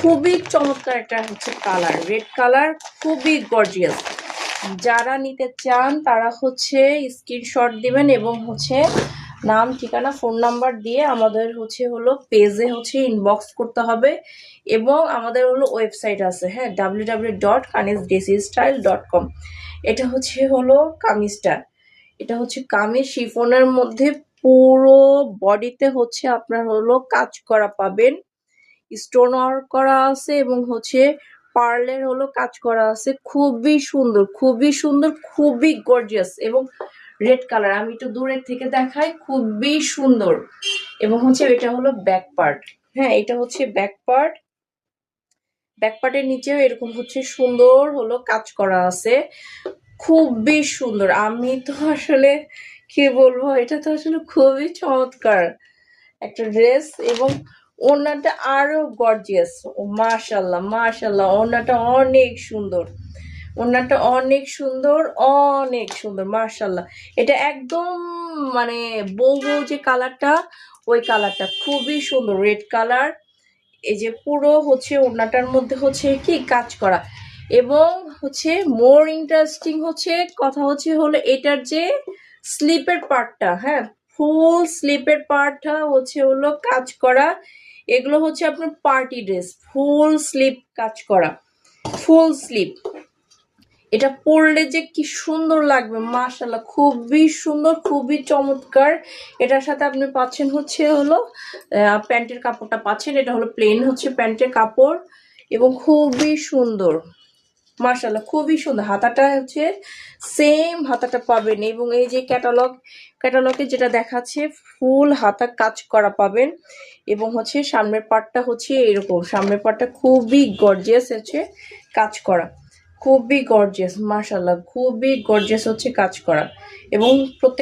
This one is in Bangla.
খুবই চমৎকার একটা হচ্ছে কালার, রেড কালার, খুবই গর্জিয়াস। যারা নিতে চান তারা হচ্ছে স্ক্রিনশট দিবেন এবং হচ্ছে নাম, ঠিকানা, ফোন নাম্বার দিয়ে আমাদের হলো পেজে ইনবক্স করতে হবে। এবং আমাদের ওয়েবসাইট আছে, হ্যাঁ, www.kanisdresssstyle.com। এটা হলো কামিজটা, এটা হচ্ছে কামিজ শিফনের মধ্যে পুরো বডিতে আপনার কাজ করা পাবেন, স্টোন ওয়ার্ক করা আছে এবং পার্লের কাজ করা আছে। খুবই সুন্দর, খুবই সুন্দর, খুবই গর্জিয়াস এবং রেড কালার। আমি একটু দূরের থেকে দেখাই, খুবই সুন্দর। এবং এটা হলো ব্যাক পার্ট, হ্যাঁ, এটা হচ্ছে ব্যাক পার্ট। ব্যাক পার্টের নিচেও এরকম সুন্দর কাজ করা আছে, খুবই সুন্দর। আমি তো আসলে কি বলবো, এটা তো আসলে খুবই চমৎকার একটা ড্রেস। এবং ওড়নাটা আরো গর্জিয়াস, ও মাশাল্লাহ মাশাল্লাহ, ওড়নাটা অনেক সুন্দর, ওড়নাটা অনেক সুন্দর, অনেক সুন্দর, মাশাল্লাহ। এটা একদম মানে বউ বউ যে কালারটা, ওই কালারটা খুবই সুন্দর, রেড কালার। এই যে পুরো ওড়নাটার মধ্যে কি কাজ করা। এবং মোর ইন্টারেস্টিং কথা হলো এটার যে স্লিপের পার্টটা, হ্যাঁ, ফুল স্লিপের পার্টটা হলো কাজ করা। এগুলো আপনার পার্টি ড্রেস, ফুল স্লিপ কাজ করা, ফুল স্লিপ। এটা পরলে যে কি সুন্দর লাগবে, মাশাআল্লাহ, খুবই সুন্দর, খুবই চমৎকার। এটার সাথে আপনি পাচ্ছেন প্যান্টের কাপড়টা পাচ্ছেন, এটা হলো প্লেন প্যান্টের কাপড় এবং খুবই সুন্দর, মাশাআল্লাহ, খুবই সুন্দর। হাতাটা সেম হাতাটা পাবেন এবং এই যে ক্যাটালগে যেটা দেখাচ্ছে ফুল হাতা কাজ করা পাবেন। এবং সামনের পার্টটা এরকম, সামনের পার্টটা খুবই গর্জিয়াস কাজ করা, খুবই গর্জিয়াস, মাশাআল্লাহ, খুবই গর্জিয়াস কাজ করা। এবং প্রত্যেক